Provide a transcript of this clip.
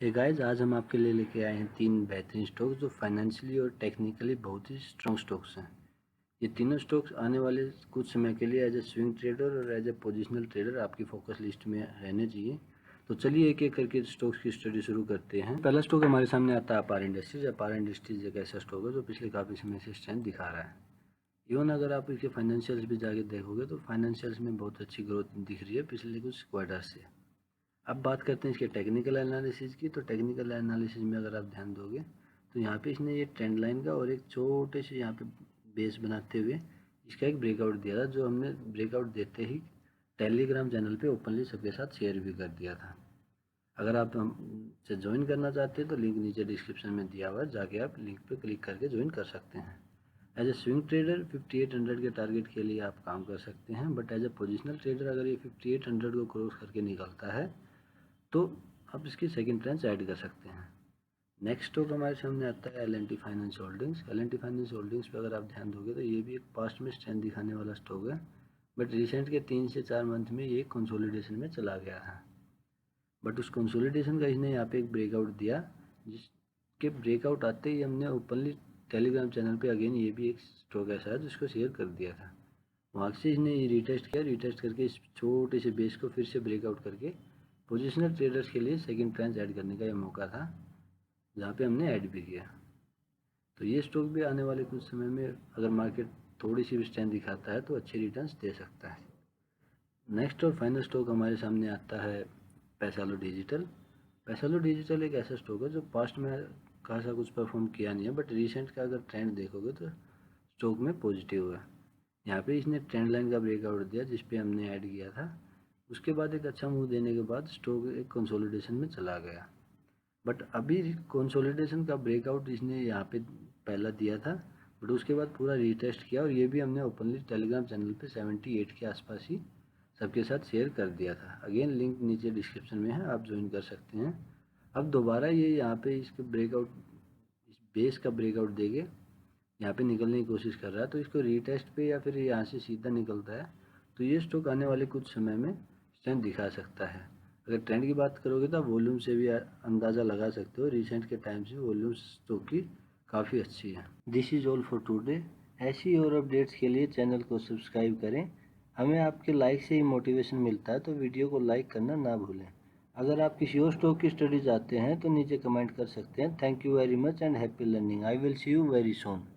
Hey guys, आज हम आपके लिए लेके आए हैं 3 बेहतरीन स्टॉक्स जो फाइनेंशियली और टेक्निकली बहुत ही स्ट्रॉन्ग स्टॉक्स हैं। ये तीनों स्टॉक्स आने वाले कुछ समय के लिए एज ए स्विंग ट्रेडर और एज ए पोजिशनल ट्रेडर आपकी फोकस लिस्ट में रहने चाहिए। तो चलिए एक एक करके स्टॉक्स की स्टडी शुरू करते हैं। पहला स्टॉक हमारे सामने आता है अपार इंडस्ट्रीज। अपार इंडस्ट्रीज एक ऐसा स्टॉक है जो पिछले काफ़ी समय से स्ट्रेंथ दिखा रहा है। इवन अगर आप इसके फाइनेंशियल्स भी जाके देखोगे तो फाइनेंशियल्स में बहुत अच्छी ग्रोथ दिख रही है पिछले कुछ क्वार्टर से। अब बात करते हैं इसके टेक्निकल एनालिसिस की। तो टेक्निकल एनालिसिस में अगर आप ध्यान दोगे तो यहाँ पे इसने ये ट्रेंड लाइन का और एक छोटे से यहाँ पे बेस बनाते हुए इसका एक ब्रेकआउट दिया था, जो हमने ब्रेकआउट देते ही टेलीग्राम चैनल पे ओपनली सबके साथ शेयर भी कर दिया था। अगर आप हमसे ज्वाइन करना चाहते हैं तो लिंक नीचे डिस्क्रिप्शन में दिया हुआ है, जाके आप लिंक पे क्लिक करके ज्वाइन कर सकते हैं। एज ए स्विंग ट्रेडर 5800 के टारगेट के लिए आप काम कर सकते हैं, but as a positional trader अगर ये 5800 को क्रॉस करके निकलता है तो आप इसकी सेकंड ट्रांच ऐड कर सकते हैं। नेक्स्ट स्टॉक हमारे सामने आता है L&T finance holdings. L&T finance holdings पे अगर आप ध्यान दोगे तो ये भी एक पास्ट में स्ट्रेंथ दिखाने वाला स्टॉक है, बट रिसेंट के 3 से 4 मंथ में ये कंसोलिडेशन में चला गया है। बट उस कंसोलिडेशन का इसने यहाँ पे एक ब्रेकआउट दिया, जिसके ब्रेकआउट आते ही हमने ओपनली टेलीग्राम चैनल पे अगेन ये भी एक स्टॉक ऐसा है जिसको शेयर कर दिया था। वहाँ से इसने ये रिटेस्ट किया, रिटेस्ट करके इस छोटे से बेस को फिर से ब्रेकआउट करके पोजिशनल ट्रेडर्स के लिए सेकंड ट्रांच ऐड करने का ये मौका था, जहाँ पे हमने ऐड भी किया। तो ये स्टॉक भी आने वाले कुछ समय में अगर मार्केट थोड़ी सी भी स्ट्रेंथ दिखाता है तो अच्छे रिटर्न्स दे सकता है। नेक्स्ट और फाइनल स्टॉक हमारे सामने आता है पैसालो डिजिटल। पैसालो डिजिटल एक ऐसा स्टॉक है जो पास्ट में खासा कुछ परफॉर्म किया नहीं है, बट रिसेंट का अगर ट्रेंड देखोगे तो स्टॉक में पॉजिटिव है। यहाँ पे इसने ट्रेंड लाइन का ब्रेकआउट दिया जिस पे हमने ऐड किया था। उसके बाद एक अच्छा मूव देने के बाद स्टॉक एक कंसोलिडेशन में चला गया, बट अभी कंसोलिडेशन का ब्रेकआउट इसने यहाँ पे पहला दिया था, बट उसके बाद पूरा रीटेस्ट किया और ये भी हमने ओपनली टेलीग्राम चैनल पे 78 के आसपास ही सबके साथ शेयर कर दिया था। अगेन लिंक नीचे डिस्क्रिप्शन में है, आप ज्वाइन कर सकते हैं। अब दोबारा ये यहाँ पे इसके ब्रेकआउट, इस बेस का ब्रेकआउट देके यहाँ पे निकलने की कोशिश कर रहा है, तो इसको रीटेस्ट पे या फिर यहाँ से सीधा निकलता है तो ये स्टॉक आने वाले कुछ समय में स्ट्रेंथ दिखा सकता है। अगर ट्रेंड की बात करोगे तो आप वॉल्यूम से भी अंदाज़ा लगा सकते हो, रिसेंट के टाइम से वॉल्यूम स्टॉक की काफ़ी अच्छी है। This is all for today. ऐसी और अपडेट्स के लिए चैनल को सब्सक्राइब करें। हमें आपके लाइक से ही मोटिवेशन मिलता है, तो वीडियो को लाइक करना ना भूलें। अगर आप किसी और स्टॉक की स्टडी चाहते हैं तो नीचे कमेंट कर सकते हैं। Thank you very much and happy learning. I will see you very soon.